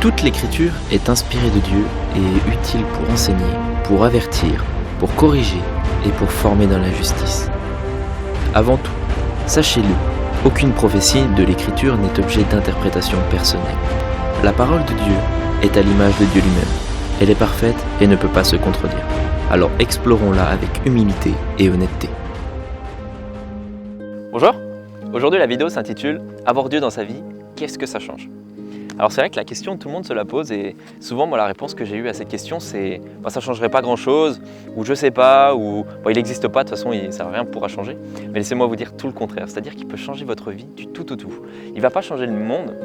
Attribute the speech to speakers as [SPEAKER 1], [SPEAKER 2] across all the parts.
[SPEAKER 1] Toute l'écriture est inspirée de Dieu et est utile pour enseigner, pour avertir, pour corriger et pour former dans la justice. Avant tout, sachez-le, aucune prophétie de l'écriture n'est objet d'interprétation personnelle. La parole de Dieu est à l'image de Dieu lui-même. Elle est parfaite et ne peut pas se contredire. Alors explorons-la avec humilité et honnêteté.
[SPEAKER 2] Bonjour, aujourd'hui la vidéo s'intitule « Avoir Dieu dans sa vie, qu'est-ce que ça change ?» Alors c'est vrai que la question, tout le monde se la pose et souvent moi la réponse que j'ai eue à cette question c'est ça ne changerait pas grand chose, ou je sais pas, ou il n'existe pas, de toute façon rien ne pourra changer. Mais laissez-moi vous dire tout le contraire, c'est-à-dire qu'il peut changer votre vie du tout au tout. Il ne va pas changer le monde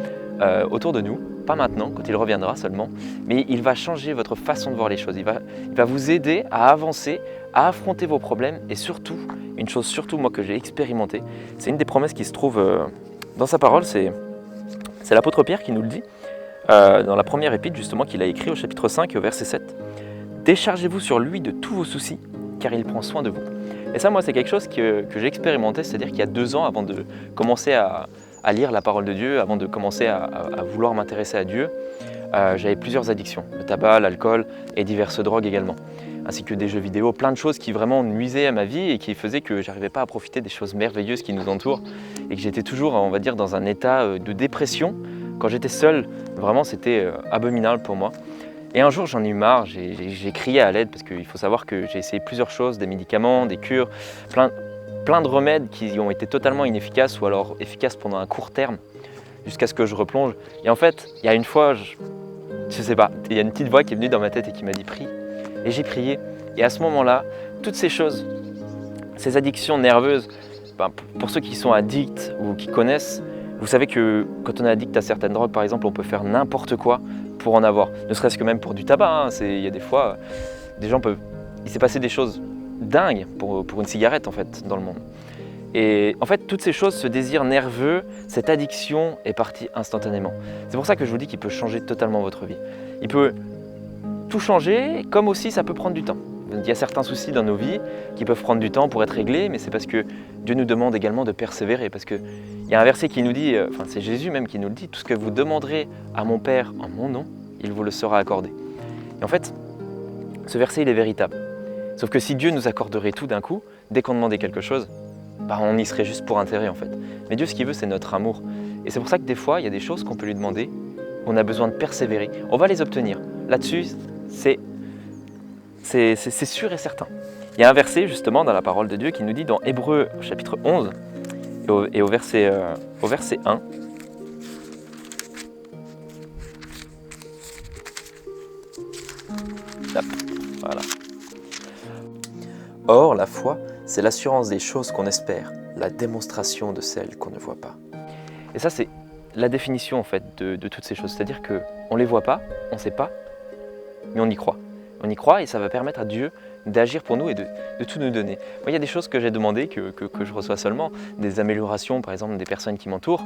[SPEAKER 2] autour de nous, pas maintenant, quand il reviendra seulement, mais il va changer votre façon de voir les choses, il va vous aider à avancer, à affronter vos problèmes et surtout, une chose surtout moi que j'ai expérimenté, c'est une des promesses qui se trouve dans sa parole, c'est l'apôtre Pierre qui nous le dit, dans la première épître justement qu'il a écrit au chapitre 5 et au verset 7. « Déchargez-vous sur lui de tous vos soucis, car il prend soin de vous. » Et ça, moi, c'est quelque chose que j'ai expérimenté, c'est-à-dire qu'il y a 2 ans, avant de commencer à lire la parole de Dieu, avant de commencer à vouloir m'intéresser à Dieu, j'avais plusieurs addictions, le tabac, l'alcool et diverses drogues également, ainsi que des jeux vidéo, plein de choses qui vraiment nuisaient à ma vie et qui faisaient que j'arrivais pas à profiter des choses merveilleuses qui nous entourent et que j'étais toujours, on va dire, dans un état de dépression. Quand j'étais seul, vraiment c'était abominable pour moi. Et un jour j'en ai eu marre, j'ai crié à l'aide parce qu'il faut savoir que j'ai essayé plusieurs choses, des médicaments, des cures, plein de remèdes qui ont été totalement inefficaces ou alors efficaces pendant un court terme jusqu'à ce que je replonge. Et en fait, il y a une fois, je sais pas, il y a une petite voix qui est venue dans ma tête et qui m'a dit « prie ». Et j'ai prié. Et à ce moment-là, toutes ces choses, ces addictions nerveuses, pour ceux qui sont addicts ou qui connaissent, vous savez que quand on est addict à certaines drogues, par exemple, on peut faire n'importe quoi pour en avoir. Ne serait-ce que même pour du tabac. Il y a des fois, il s'est passé des choses dingues pour une cigarette en fait dans le monde. Et en fait, toutes ces choses, ce désir nerveux, cette addiction est partie instantanément. C'est pour ça que je vous dis qu'il peut changer totalement votre vie. Il peut tout changer, comme aussi ça peut prendre du temps. Il y a certains soucis dans nos vies qui peuvent prendre du temps pour être réglés, mais c'est parce que Dieu nous demande également de persévérer. Parce qu'il y a un verset qui nous dit, c'est Jésus même qui nous le dit, « Tout ce que vous demanderez à mon Père en mon nom, il vous le sera accordé. » Et en fait, ce verset, il est véritable. Sauf que si Dieu nous accorderait tout d'un coup, dès qu'on demandait quelque chose, on y serait juste pour intérêt en fait. Mais Dieu, ce qu'il veut, c'est notre amour. Et c'est pour ça que des fois, il y a des choses qu'on peut lui demander, on a besoin de persévérer. On va les obtenir. Là-dessus, c'est sûr et certain. Il y a un verset justement dans la parole de Dieu qui nous dit dans Hébreux chapitre 11 et au verset 1. Voilà. Or, la foi, c'est l'assurance des choses qu'on espère, la démonstration de celles qu'on ne voit pas. Et ça, c'est la définition en fait de toutes ces choses. C'est-à-dire qu'on ne les voit pas, on ne sait pas, mais on y croit. On y croit et ça va permettre à Dieu d'agir pour nous et de tout nous donner. Moi, il y a des choses que j'ai demandées, que je reçois seulement, des améliorations, par exemple, des personnes qui m'entourent,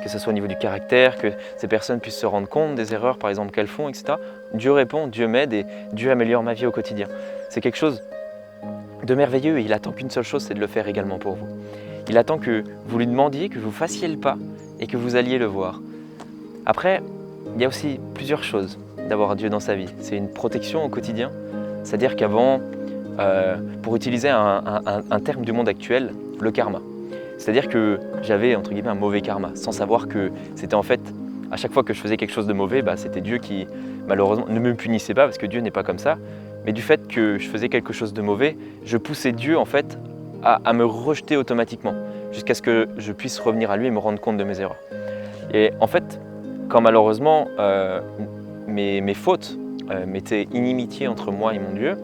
[SPEAKER 2] que ce soit au niveau du caractère, que ces personnes puissent se rendre compte des erreurs, par exemple, qu'elles font, etc. Dieu répond, Dieu m'aide et Dieu améliore ma vie au quotidien. C'est quelque chose de merveilleux et il attend qu'une seule chose, c'est de le faire également pour vous. Il attend que vous lui demandiez, que vous fassiez le pas et que vous alliez le voir. Après, il y a aussi plusieurs choses d'avoir Dieu dans sa vie. C'est une protection au quotidien, c'est-à-dire qu'avant, pour utiliser un terme du monde actuel, le karma. C'est-à-dire que j'avais entre guillemets un mauvais karma, sans savoir que c'était en fait, à chaque fois que je faisais quelque chose de mauvais, c'était Dieu qui malheureusement ne me punissait pas, parce que Dieu n'est pas comme ça, mais du fait que je faisais quelque chose de mauvais, je poussais Dieu en fait à me rejeter automatiquement, jusqu'à ce que je puisse revenir à lui et me rendre compte de mes erreurs. Et en fait, quand malheureusement mes fautes mettaient inimitié entre moi et mon Dieu,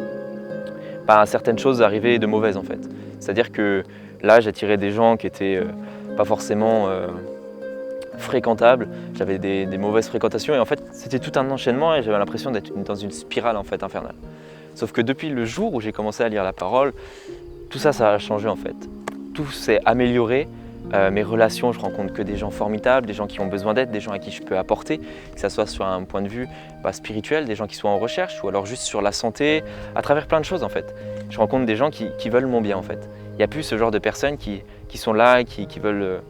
[SPEAKER 2] certaines choses arrivaient de mauvaises en fait. C'est-à-dire que là, j'attirais des gens qui étaient pas forcément fréquentables, j'avais des mauvaises fréquentations et en fait, c'était tout un enchaînement et j'avais l'impression d'être dans une spirale en fait infernale. Sauf que depuis le jour où j'ai commencé à lire la parole, tout ça, ça a changé en fait. Tout s'est amélioré. Mes relations, je rencontre que des gens formidables, des gens qui ont besoin d'aide, des gens à qui je peux apporter, que ce soit sur un point de vue spirituel, des gens qui sont en recherche ou alors juste sur la santé, à travers plein de choses en fait. Je rencontre des gens qui veulent mon bien en fait. Il n'y a plus ce genre de personnes qui sont là et qui veulent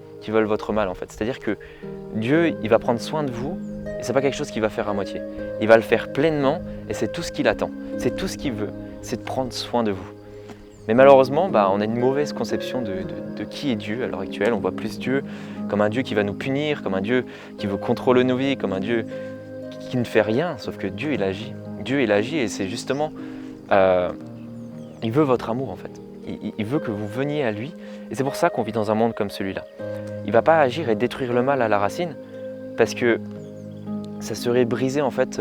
[SPEAKER 2] votre mal en fait. C'est-à-dire que Dieu, il va prendre soin de vous Et ce n'est pas quelque chose qu'il va faire à moitié. Il va le faire pleinement et c'est tout ce qu'il attend. C'est tout ce qu'il veut, c'est de prendre soin de vous. Mais malheureusement, on a une mauvaise conception de qui est Dieu à l'heure actuelle. On voit plus Dieu comme un Dieu qui va nous punir, comme un Dieu qui veut contrôler nos vies, comme un Dieu qui ne fait rien, sauf que Dieu, il agit. Dieu, il agit et c'est justement... il veut votre amour en fait. Il veut que vous veniez à lui et c'est pour ça qu'on vit dans un monde comme celui-là. Il ne va pas agir et détruire le mal à la racine parce que ça serait briser en fait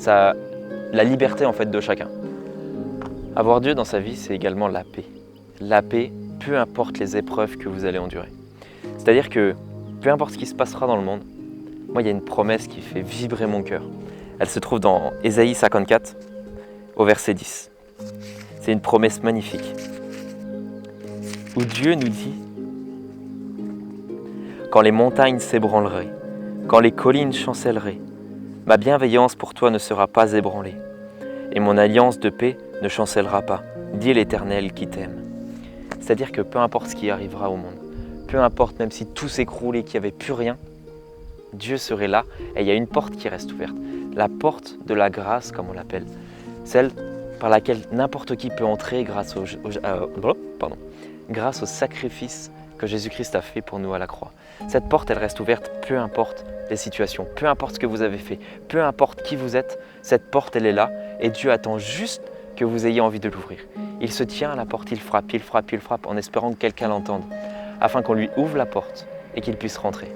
[SPEAKER 2] la liberté en fait de chacun. Avoir Dieu dans sa vie, c'est également la paix. La paix, peu importe les épreuves que vous allez endurer. C'est-à-dire que peu importe ce qui se passera dans le monde, moi il y a une promesse qui fait vibrer mon cœur. Elle se trouve dans Ésaïe 54, au verset 10. C'est une promesse magnifique, où Dieu nous dit « Quand les montagnes s'ébranleraient, quand les collines chancelleraient, ma bienveillance pour toi ne sera pas ébranlée, et mon alliance de paix ne chancellera pas, dit l'Éternel qui t'aime. » C'est-à-dire que peu importe ce qui arrivera au monde, peu importe même si tout s'écroulait, qu'il n'y avait plus rien, Dieu serait là et il y a une porte qui reste ouverte. La porte de la grâce, comme on l'appelle. Celle par laquelle n'importe qui peut entrer grâce au sacrifice que Jésus-Christ a fait pour nous à la croix. Cette porte, elle reste ouverte peu importe les situations, peu importe ce que vous avez fait, peu importe qui vous êtes, cette porte, elle est là et Dieu attend juste que vous ayez envie de l'ouvrir. Il se tient à la porte, il frappe en espérant que quelqu'un l'entende, afin qu'on lui ouvre la porte et qu'il puisse rentrer.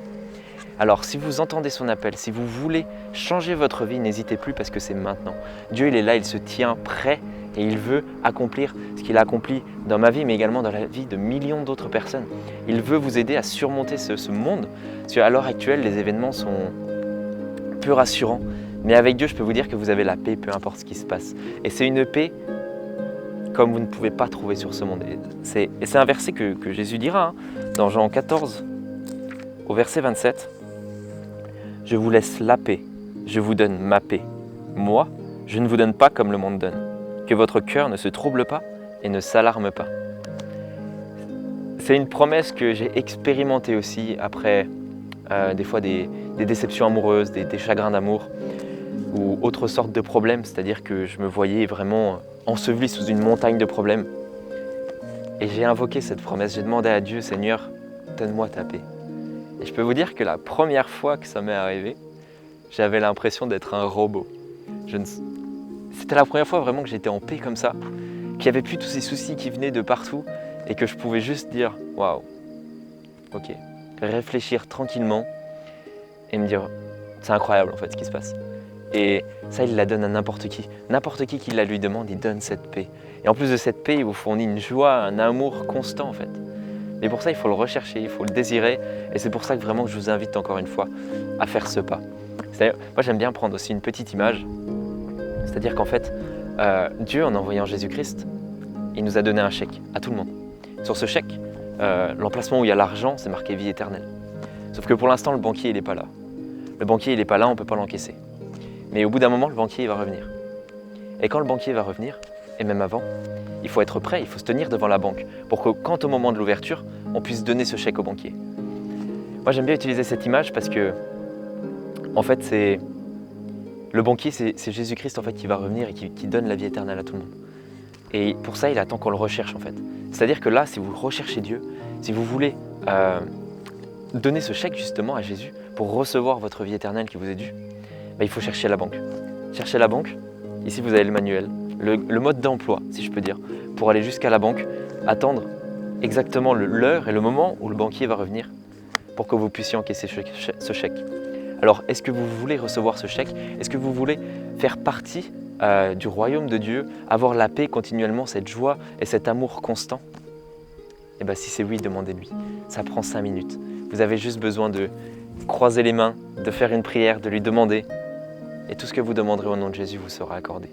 [SPEAKER 2] Alors si vous entendez son appel, si vous voulez changer votre vie, n'hésitez plus parce que c'est maintenant. Dieu il est là, il se tient prêt et il veut accomplir ce qu'il a accompli dans ma vie, mais également dans la vie de millions d'autres personnes. Il veut vous aider à surmonter ce monde. Parce qu'à l'heure actuelle, les événements sont peu rassurants. Mais avec Dieu, je peux vous dire que vous avez la paix, peu importe ce qui se passe. Et c'est une paix comme vous ne pouvez pas trouver sur ce monde. Et c'est un verset que Jésus dira dans Jean 14, au verset 27. « Je vous laisse la paix, je vous donne ma paix. Moi, je ne vous donne pas comme le monde donne. Que votre cœur ne se trouble pas et ne s'alarme pas. » C'est une promesse que j'ai expérimentée aussi après des fois des déceptions amoureuses, des chagrins d'amour ou autres sortes de problèmes. C'est-à-dire que je me voyais vraiment enseveli sous une montagne de problèmes. Et j'ai invoqué cette promesse, j'ai demandé à Dieu, Seigneur, donne-moi ta paix. Et je peux vous dire que la première fois que ça m'est arrivé, j'avais l'impression d'être un robot. C'était la première fois vraiment que j'étais en paix comme ça, qu'il n'y avait plus tous ces soucis qui venaient de partout et que je pouvais juste dire « Waouh, ok », réfléchir tranquillement et me dire « C'est incroyable en fait ce qui se passe ». Et ça, il la donne à n'importe qui la lui demande, il donne cette paix. Et en plus de cette paix, il vous fournit une joie, un amour constant en fait. Mais pour ça, il faut le rechercher, il faut le désirer. Et c'est pour ça que vraiment je vous invite encore une fois à faire ce pas. Moi, j'aime bien prendre aussi une petite image. C'est-à-dire qu'en fait, Dieu, en envoyant Jésus-Christ, il nous a donné un chèque à tout le monde. Sur ce chèque, l'emplacement où il y a l'argent, c'est marqué vie éternelle. Sauf que pour l'instant, le banquier, il n'est pas là. Le banquier, il n'est pas là, on ne peut pas l'encaisser. Mais au bout d'un moment, le banquier, il va revenir. Et quand le banquier va revenir, et même avant, il faut être prêt, il faut se tenir devant la banque pour que quand au moment de l'ouverture, on puisse donner ce chèque au banquier. Moi, j'aime bien utiliser cette image parce que, en fait, le banquier, c'est Jésus-Christ en fait, qui va revenir et qui donne la vie éternelle à tout le monde. Et pour ça, il attend qu'on le recherche en fait. C'est-à-dire que là, si vous recherchez Dieu, si vous voulez donner ce chèque justement à Jésus pour recevoir votre vie éternelle qui vous est due, il faut chercher la banque. Cherchez la banque, ici vous avez le manuel, le mode d'emploi, si je peux dire, pour aller jusqu'à la banque, attendre exactement l'heure et le moment où le banquier va revenir pour que vous puissiez encaisser ce chèque. Alors, est-ce que vous voulez recevoir ce chèque? Est-ce que vous voulez faire partie du royaume de Dieu, avoir la paix continuellement, cette joie et cet amour constant? Et bien, si c'est oui, demandez-lui. Ça prend 5 minutes. Vous avez juste besoin de croiser les mains, de faire une prière, de lui demander. Et tout ce que vous demanderez au nom de Jésus vous sera accordé.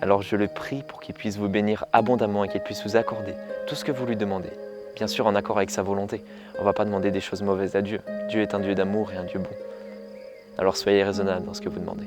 [SPEAKER 2] Alors je le prie pour qu'il puisse vous bénir abondamment et qu'il puisse vous accorder tout ce que vous lui demandez. Bien sûr en accord avec sa volonté. On ne va pas demander des choses mauvaises à Dieu. Dieu est un Dieu d'amour et un Dieu bon. Alors soyez raisonnable dans ce que vous demandez.